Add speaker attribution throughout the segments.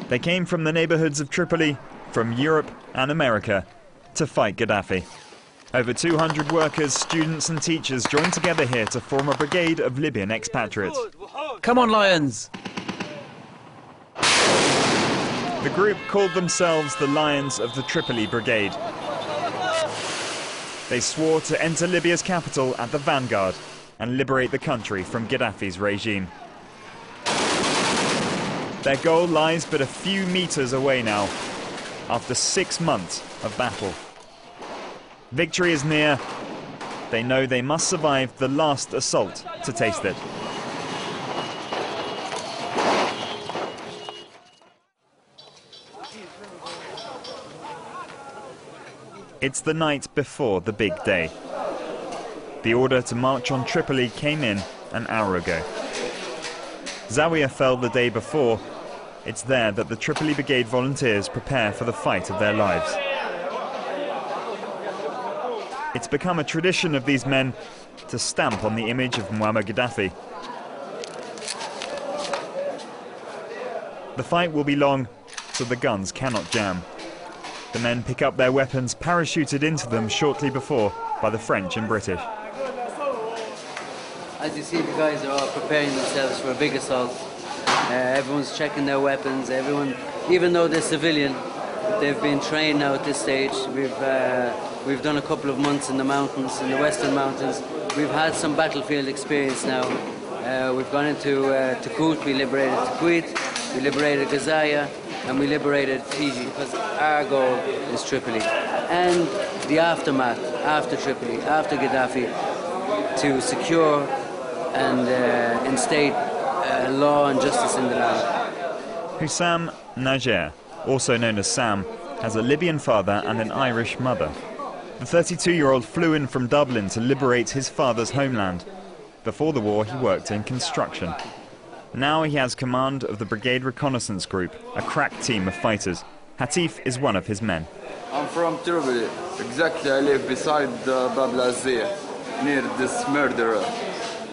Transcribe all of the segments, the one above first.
Speaker 1: They came from the neighborhoods of Tripoli, from Europe and America, to fight Gaddafi. Over 200 workers, students and teachers joined together here to form a brigade of Libyan expatriates.
Speaker 2: Come on, Lions!
Speaker 1: The group called themselves the Lions of the Tripoli Brigade. They swore to enter Libya's capital at the vanguard and liberate the country from Gaddafi's regime. Their goal lies but a few meters away now, after 6 months of battle. Victory is near. They know they must survive the last assault to taste it. It's the night before the big day. The order to march on Tripoli came in an hour ago. Zawiya fell the day before. It's there that the Tripoli Brigade volunteers prepare for the fight of their lives. It's become a tradition of these men to stamp on the image of Muammar Gaddafi. The fight will be long, so the guns cannot jam. The men pick up their weapons parachuted into them shortly before by the French and British.
Speaker 3: As you see, the guys are all preparing themselves for a big assault. Everyone's checking their weapons. Everyone, even though they're civilian, they've been trained now at this stage. We've done a couple of months in the mountains, in the Western Mountains. We've had some battlefield experience now. We've gone into Tikrit, we liberated Tikrit, we liberated Gazaya, and we liberated Fiji, because our goal is Tripoli. And the aftermath, after Tripoli, after Gaddafi, to secure and instate law and justice in the land.
Speaker 1: Hussam Najer, also known as Sam, has a Libyan father and an Irish mother. The 32-year-old flew in from Dublin to liberate his father's homeland. Before the war, he worked in construction. Now he has command of the Brigade Reconnaissance Group, a crack team of fighters. Hatif is one of his men.
Speaker 4: I'm from Tripoli. Exactly, I live beside Bab el-Azir, near this murderer.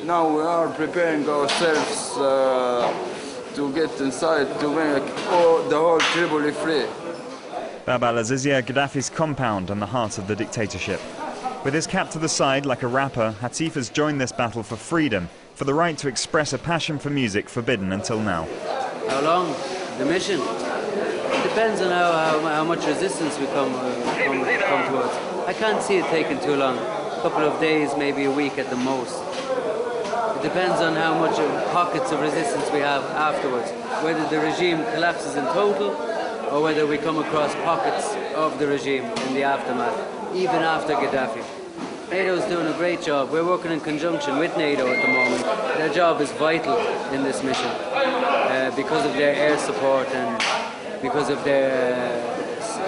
Speaker 4: Now we are preparing ourselves to get inside to make the whole Tripoli free.
Speaker 1: Bab al-Azizia, Gaddafi's compound and the heart of the dictatorship. With his cap to the side like a rapper, Hatif has joined this battle for freedom, for the right to express a passion for music forbidden until now.
Speaker 3: How long? The mission? It depends on how much resistance we come towards. I can't see it taking too long. A couple of days, maybe a week at the most. It depends on how much pockets of resistance we have afterwards. Whether the regime collapses in total, or whether we come across pockets of the regime in the aftermath, even after Gaddafi. NATO's doing a great job. We're working in conjunction with NATO at the moment. Their job is vital in this mission because of their air support and because of their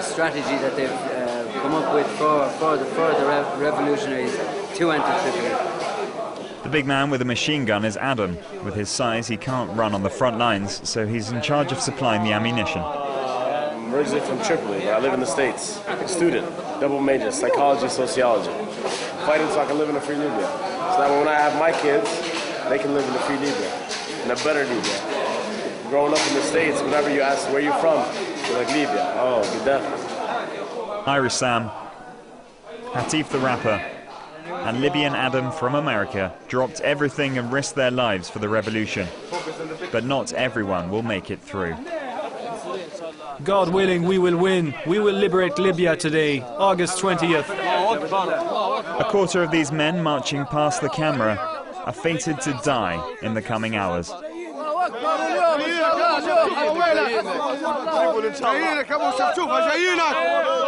Speaker 3: strategy that they've come up with for the revolutionaries to enter Tripoli.
Speaker 1: The big man with a machine gun is Adam. With his size, he can't run on the front lines, so he's in charge of supplying the ammunition.
Speaker 5: I'm originally from Tripoli, but I live in the States. A student, double major, psychology, sociology. Fighting so I can live in a free Libya. So that when I have my kids, they can live in a free Libya, in a better Libya. Growing up in the States, whenever you ask where you're from, you're like Libya. Oh, Gaddafi.
Speaker 1: Irish Sam, Hatif the rapper, and Libyan Adam from America dropped everything and risked their lives for the revolution. But not everyone will make it through.
Speaker 2: God willing, we will win. We will liberate Libya today, August 20th.
Speaker 1: A quarter of these men marching past the camera are fated to die in the coming hours.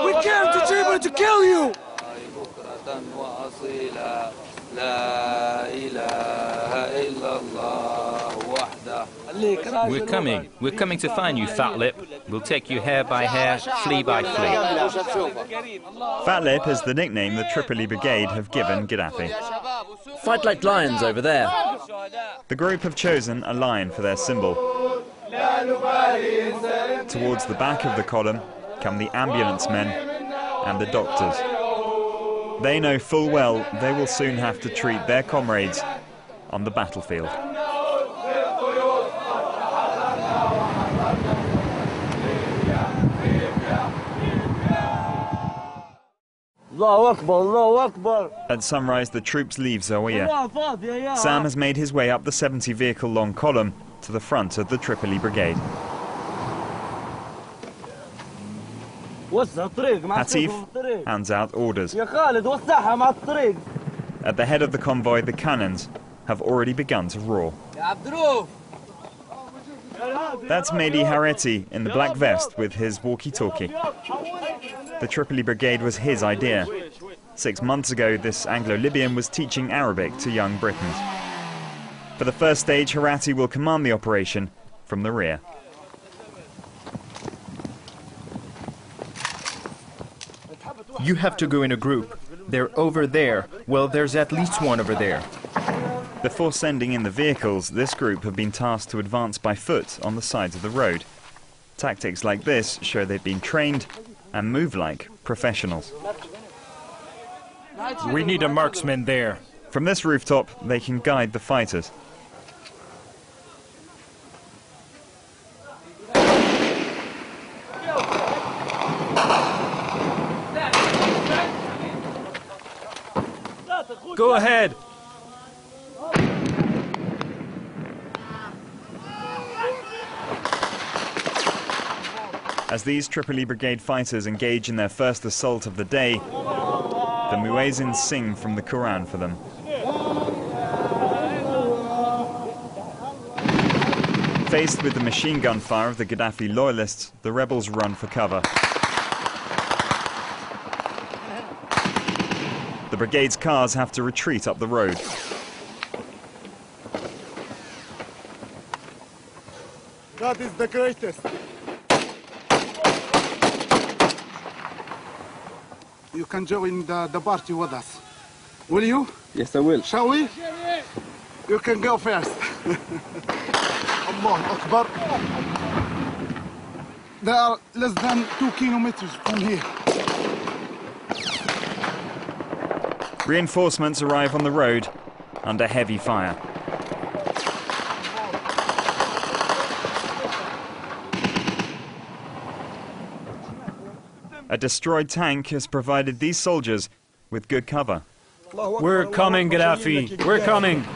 Speaker 2: We came to Tripoli to kill you!
Speaker 6: We're coming to find you, Fat Lip. We'll take you hair by hair, flea by flea.
Speaker 1: Fat Lip is the nickname the Tripoli Brigade have given Gaddafi.
Speaker 2: Fight like lions over there.
Speaker 1: The group have chosen a lion for their symbol. Towards the back of the column come the ambulance men and the doctors. They know full well they will soon have to treat their comrades on the battlefield. At sunrise, the troops leave Zawiya. Sam has made his way up the 70-vehicle-long column to the front of the Tripoli Brigade. Hatif hands out orders. At the head of the convoy, the cannons have already begun to roar. That's Mehdi Hareti in the black vest with his walkie-talkie. The Tripoli Brigade was his idea. 6 months ago, this Anglo-Libyan was teaching Arabic to young Britons. For the first stage, Hareti will command the operation from the rear.
Speaker 7: You have to go in a group. They're over there. Well, there's at least one over there.
Speaker 1: Before sending in the vehicles, this group have been tasked to advance by foot on the sides of the road. Tactics like this show they've been trained and move like professionals.
Speaker 2: We need a marksman there.
Speaker 1: From this rooftop, they can guide the fighters.
Speaker 2: Go ahead.
Speaker 1: As these Tripoli Brigade fighters engage in their first assault of the day, the muezzins sing from the Quran for them. Faced with the machine gun fire of the Gaddafi loyalists, the rebels run for cover. The brigade's cars have to retreat up the road.
Speaker 8: God is the greatest. You can join the party with us. Will you?
Speaker 4: Yes, I will.
Speaker 8: Shall we? You can go first. Allah Akbar. They are less than 2 kilometers from here.
Speaker 1: Reinforcements arrive on the road under heavy fire. A destroyed tank has provided these soldiers with good cover.
Speaker 2: We're coming, Gaddafi. We're coming.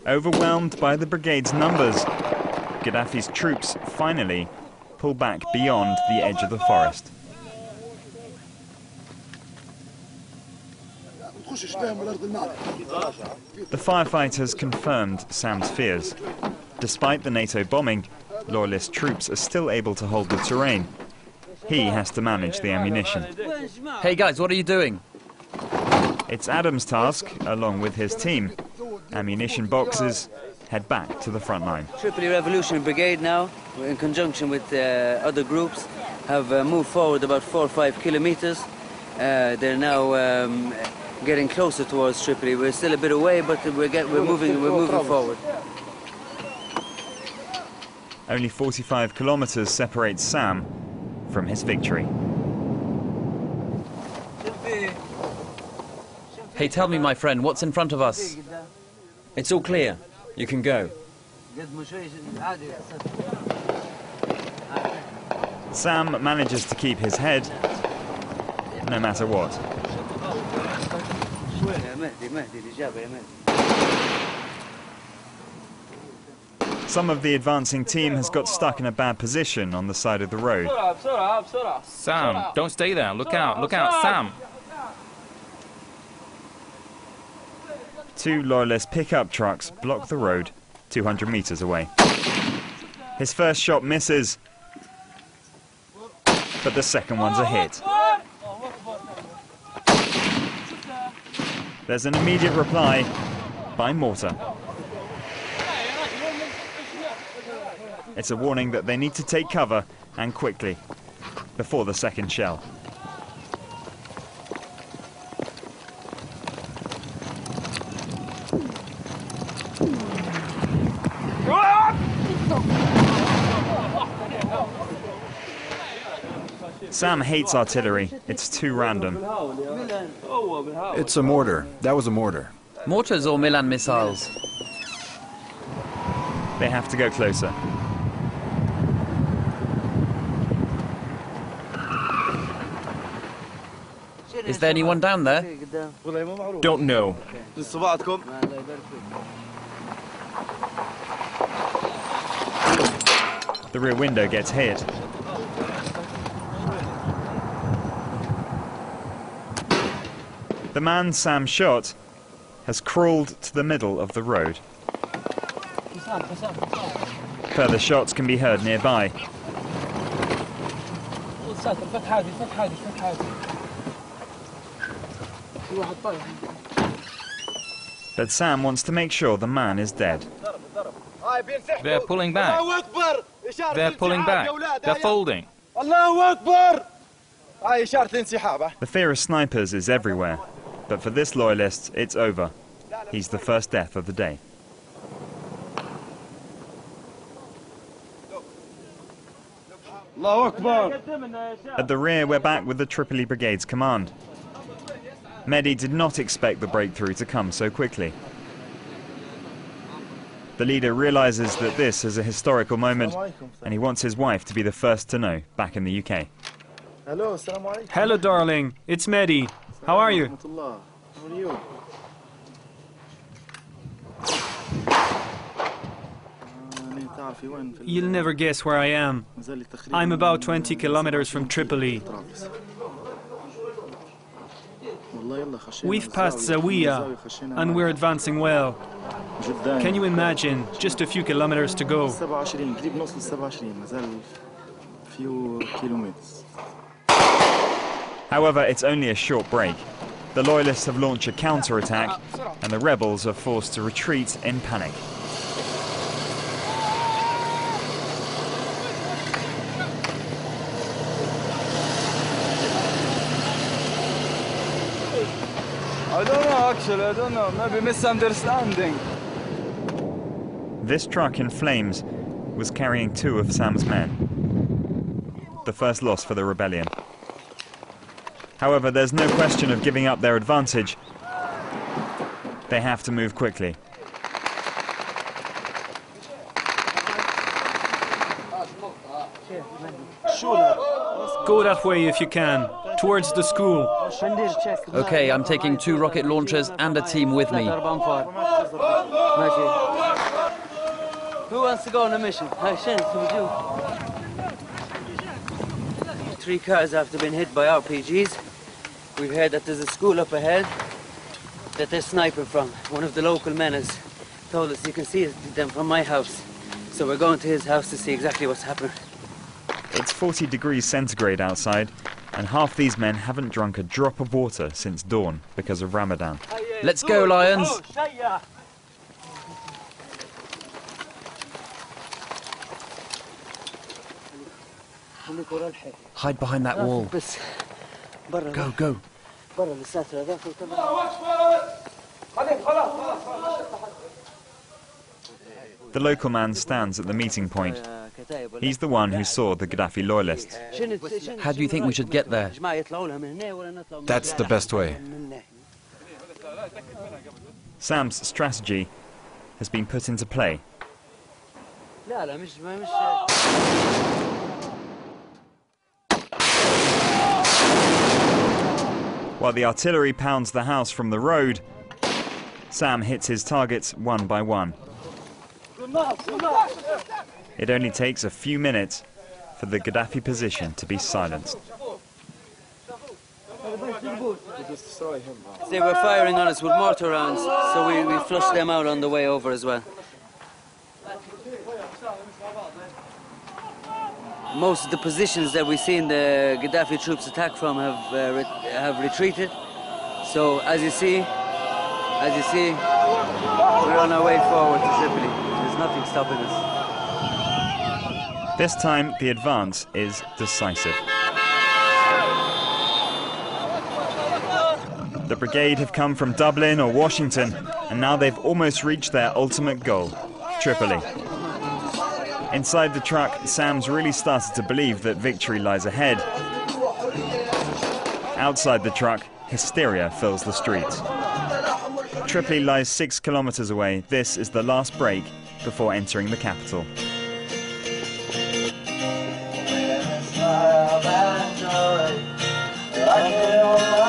Speaker 1: Overwhelmed by the brigade's numbers, Gaddafi's troops finally pull back beyond the edge of the forest. The firefighters confirmed Sam's fears. Despite the NATO bombing, loyalist troops are still able to hold the terrain. He has to manage the ammunition.
Speaker 9: Hey guys, what are you doing?
Speaker 1: It's Adam's task, along with his team. Ammunition boxes head back to the front line.
Speaker 3: Tripoli Revolutionary Brigade now, in conjunction with other groups, have moved forward about 4 or 5 kilometers. They're now getting closer towards Tripoli. We're still a bit away, but we're moving forward.
Speaker 1: Only 45 kilometers separates Sam from his victory.
Speaker 9: Hey, tell me, my friend, what's in front of us?
Speaker 10: It's all clear. You can go.
Speaker 1: Sam manages to keep his head, no matter what. Some of the advancing team has got stuck in a bad position on the side of the road.
Speaker 6: Sam, don't stay there. Look out, Sam.
Speaker 1: 2 loyalist pickup trucks block the road 200 meters away. His first shot misses, but the second one's a hit. There's an immediate reply by mortar. It's a warning that they need to take cover, and quickly, before the second shell. Sam hates artillery. It's too random.
Speaker 11: It's a mortar. That was a mortar.
Speaker 9: Mortars or Milan missiles?
Speaker 1: They have to go closer.
Speaker 9: Is there anyone down there?
Speaker 7: Don't know.
Speaker 1: The rear window gets hit. The man Sam shot has crawled to the middle of the road. Further shots can be heard nearby. But Sam wants to make sure the man is dead.
Speaker 6: They're pulling back. They're pulling back. They're folding.
Speaker 1: The fear of snipers is everywhere, but for this loyalist, it's over. He's the first death of the day. At the rear, we're back with the Tripoli Brigade's command. Mehdi did not expect the breakthrough to come so quickly. The leader realizes that this is a historical moment, and he wants his wife to be the first to know back in the UK.
Speaker 2: Hello, darling. It's Mehdi. How are you? You'll never guess where I am. I'm about 20 kilometers from Tripoli. We've passed Zawiya, and we're advancing well. Can you imagine? Just a few kilometers to go.
Speaker 1: However, it's only a short break. The loyalists have launched a counter-attack, and the rebels are forced to retreat in panic.
Speaker 4: I don't know, maybe misunderstanding.
Speaker 1: This truck in flames was carrying 2 of Sam's men. The first loss for the rebellion. However, there's no question of giving up their advantage. They have to move quickly.
Speaker 2: Go that way if you can, towards the school.
Speaker 9: Okay, I'm taking 2 rocket launchers and a team with me.
Speaker 3: Who wants to go on a mission? 3 cars after being hit by RPGs. We've heard that there's a school up ahead that they're sniping from. One of the local men has told us you can see them from my house. So we're going to his house to see exactly what's happening.
Speaker 1: It's 40 degrees centigrade outside, and half these men haven't drunk a drop of water since dawn because of Ramadan.
Speaker 9: Let's go, Lions! Hide behind that wall. Go, go.
Speaker 1: The local man stands at the meeting point. He's the one who saw the Gaddafi loyalists.
Speaker 9: How do you think we should get there?
Speaker 11: That's the best way.
Speaker 1: Sam's strategy has been put into play. While the artillery pounds the house from the road, Sam hits his targets one by one. It only takes a few minutes for the Gaddafi position to be silenced.
Speaker 3: They were firing on us with mortar rounds, so we flushed them out on the way over as well. Most of the positions that we've seen the Gaddafi troops attack from have retreated. So as you see, we're on our way forward to Tripoli. There's nothing stopping us.
Speaker 1: This time, the advance is decisive. The brigade have come from Dublin or Washington, and now they've almost reached their ultimate goal, Tripoli. Inside the truck, Sam's really started to believe that victory lies ahead. Outside the truck, hysteria fills the streets. Tripoli lies 6 kilometers away. This is the last break before entering the capital.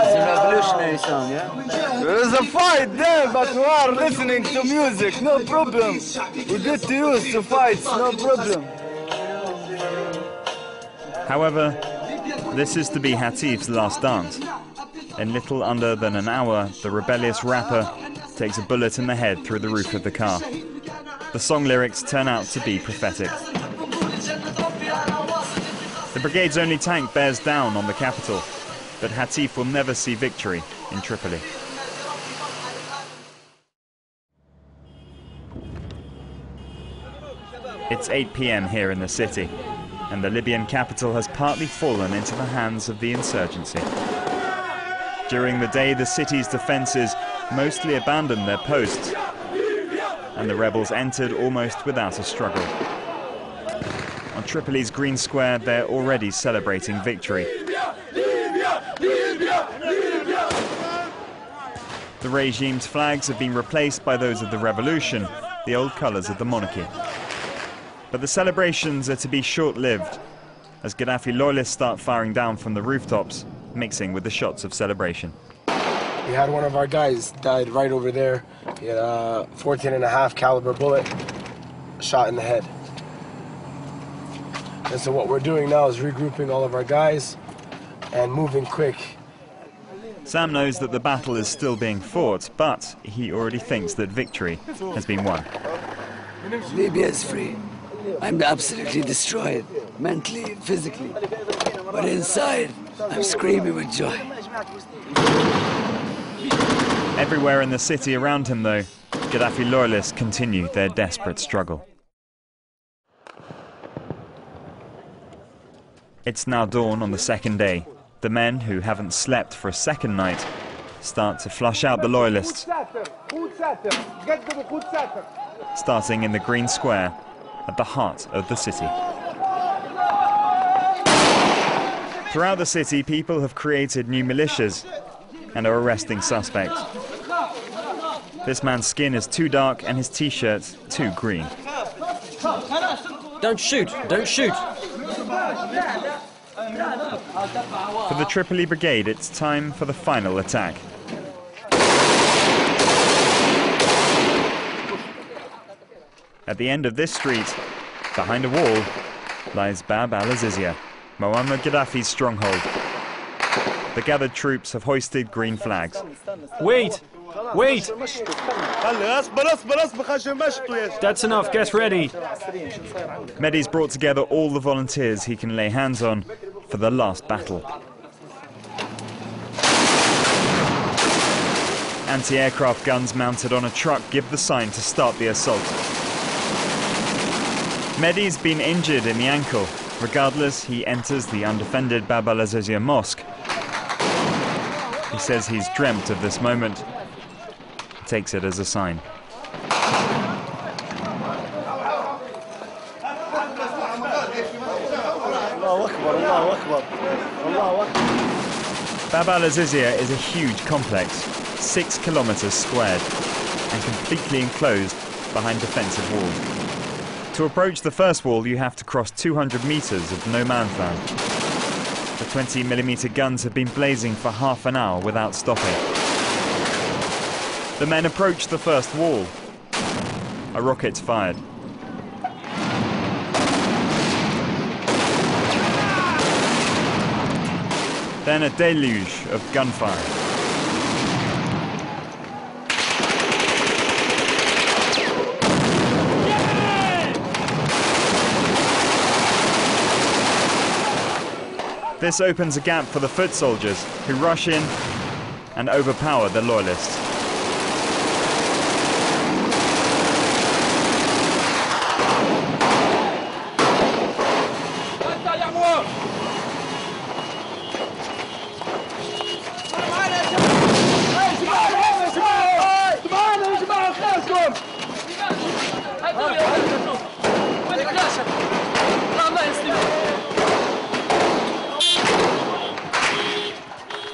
Speaker 3: It's a revolutionary song, yeah?
Speaker 4: There is a fight there, but we are listening to music, no problem. We get to use to fight, no problem.
Speaker 1: However, this is to be Hatif's last dance. In little under than an hour, the rebellious rapper takes a bullet in the head through the roof of the car. The song lyrics turn out to be prophetic. The brigade's only tank bears down on the capital, but Hatif will never see victory in Tripoli. It's 8 p.m. here in the city, and the Libyan capital has partly fallen into the hands of the insurgency. During the day, the city's defences mostly abandoned their posts, and the rebels entered almost without a struggle. On Tripoli's Green Square, they're already celebrating victory. The regime's flags have been replaced by those of the revolution, the old colours of the monarchy. But the celebrations are to be short-lived, as Gaddafi loyalists start firing down from the rooftops, mixing with the shots of celebration.
Speaker 5: We had one of our guys died right over there. He had a 14.5 caliber bullet shot in the head. And so what we're doing now is regrouping all of our guys and moving quick.
Speaker 1: Sam knows that the battle is still being fought, but he already thinks that victory has been won.
Speaker 12: Libya is free. I'm absolutely destroyed, mentally, physically. But inside, I'm screaming with joy.
Speaker 1: Everywhere in the city around him, though, Gaddafi loyalists continue their desperate struggle. It's now dawn on the second day. The men, who haven't slept for a second night, start to flush out the loyalists, starting in the Green Square at the heart of the city. Throughout the city, people have created new militias and are arresting suspects. This man's skin is too dark and his t-shirt too green.
Speaker 10: Don't shoot! Don't shoot!
Speaker 1: For the Tripoli Brigade, it's time for the final attack. At the end of this street, behind a wall, lies Bab al-Azizia, Muammar Gaddafi's stronghold. The gathered troops have hoisted green flags.
Speaker 2: Wait! Wait! That's enough, get ready!
Speaker 1: Mehdi's brought together all the volunteers he can lay hands on for the last battle. Anti-aircraft guns mounted on a truck give the sign to start the assault. Mehdi's been injured in the ankle. Regardless, he enters the undefended Bab al-Azizia mosque. He says he's dreamt of this moment. Takes it as a sign. Bab al-Azizia is a huge complex, 6 kilometers squared, and completely enclosed behind defensive walls. To approach the first wall, you have to cross 200 meters of no man's land. The 20mm guns have been blazing for half an hour without stopping. The men approach the first wall. A rocket's fired. Then a deluge of gunfire. This opens a gap for the foot soldiers, who rush in and overpower the loyalists.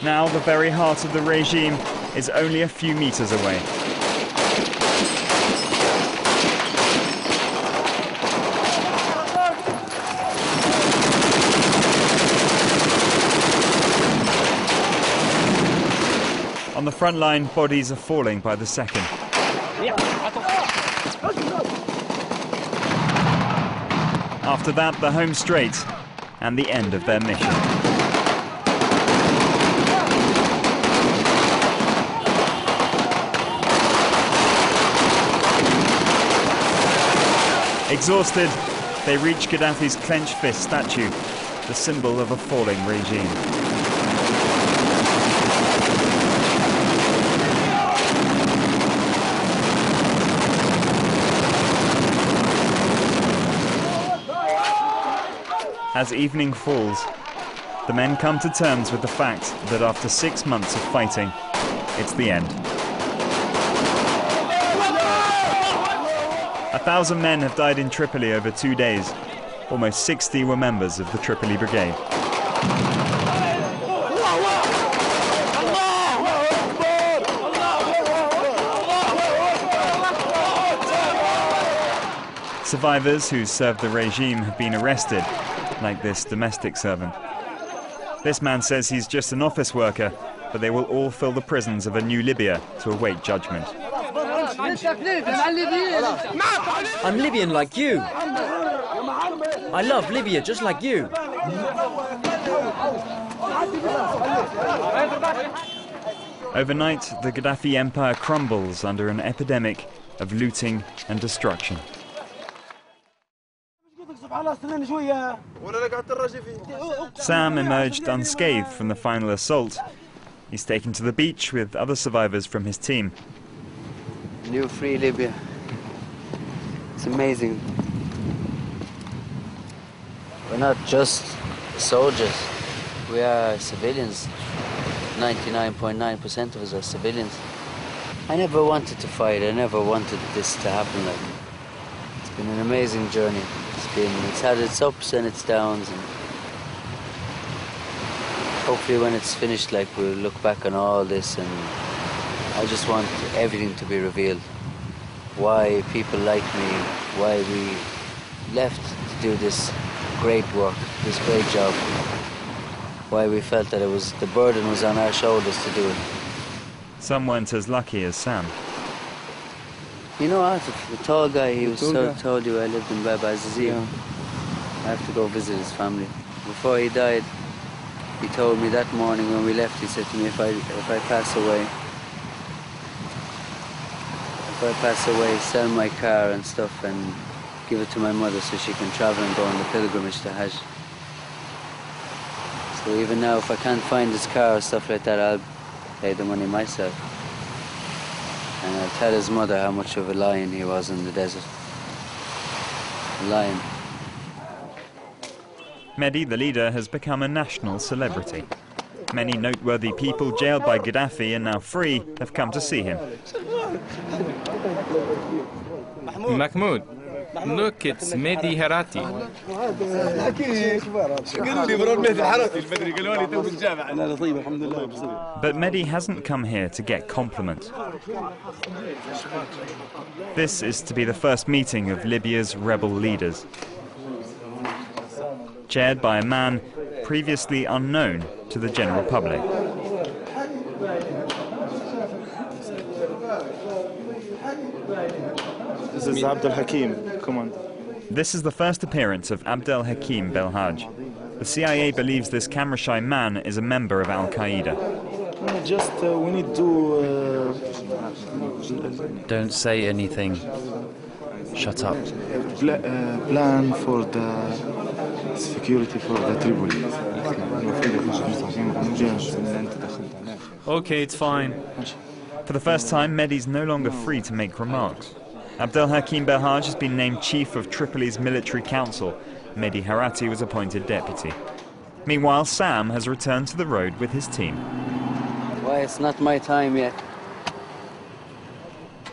Speaker 1: Now the very heart of the regime is only a few meters away. the front line, bodies are falling by the second. After that, the home straight and the end of their mission. Exhausted, they reach Gaddafi's clenched fist statue, the symbol of a falling regime. As evening falls, the men come to terms with the fact that after 6 months of fighting, it's the end. 1,000 men have died in Tripoli over 2 days. Almost 60 were members of the Tripoli Brigade. Survivors who served the regime have been arrested, like this domestic servant. This man says he's just an office worker, but they will all fill the prisons of a new Libya to await judgment.
Speaker 10: I'm Libyan like you. I love Libya just like you.
Speaker 1: Overnight, the Gaddafi empire crumbles under an epidemic of looting and destruction. Sam emerged unscathed from the final assault. He's taken to the beach with other survivors from his team.
Speaker 3: New free Libya. It's amazing. We're not just soldiers. We are civilians. 99.9% of us are civilians. I never wanted to fight. I never wanted this to happen. It's been an amazing journey. It's had its ups and its downs, and hopefully when it's finished, we'll look back on all this, and I just want everything to be revealed. Why people like me, why we left to do this great work, this great job, why we felt that the burden was on our shoulders to do it.
Speaker 1: Some weren't as lucky as Sam.
Speaker 3: You know what, the tall guy, he told you I lived in Bab Azizi. I have to go visit his family. Before he died, he told me that morning when we left, he said to me, if I pass away, sell my car and stuff and give it to my mother so she can travel and go on the pilgrimage to Hajj. So even now, if I can't find his car or stuff like that, I'll pay the money myself. And I'll tell his mother how much of a lion he was in the desert. A lion.
Speaker 1: Mehdi, the leader, has become a national celebrity. Many noteworthy people jailed by Gaddafi and now free have come to see him.
Speaker 6: Mahmoud, look, it's Mehdi Harati.
Speaker 1: But Mehdi hasn't come here to get compliments. This is to be the first meeting of Libya's rebel leaders, chaired by a man previously unknown to the general public.
Speaker 13: This is Abdel Hakim, Commander.
Speaker 1: This is the first appearance of Abdel Hakim Belhaj. The CIA believes this camera-shy man is a member of Al-Qaeda.
Speaker 13: We need to...
Speaker 10: Don't say anything. Shut up.
Speaker 13: Plan for the security for the Tripoli.
Speaker 2: Okay, it's fine.
Speaker 1: For the first time, Mehdi's no longer free to make remarks. Abdel Hakim Belhaj has been named chief of Tripoli's military council. Mehdi Harati was appointed deputy. Meanwhile, Sam has returned to the road with his team.
Speaker 3: Why, it's not my time yet.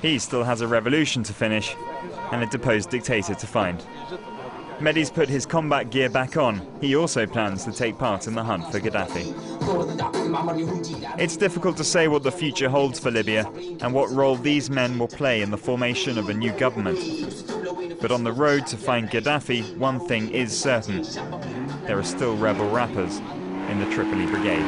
Speaker 1: He still has a revolution to finish and a deposed dictator to find. Mehdi's put his combat gear back on. He also plans to take part in the hunt for Gaddafi. It's difficult to say what the future holds for Libya and what role these men will play in the formation of a new government. But on the road to find Gaddafi, one thing is certain. There are still rebel rappers in the Tripoli Brigade.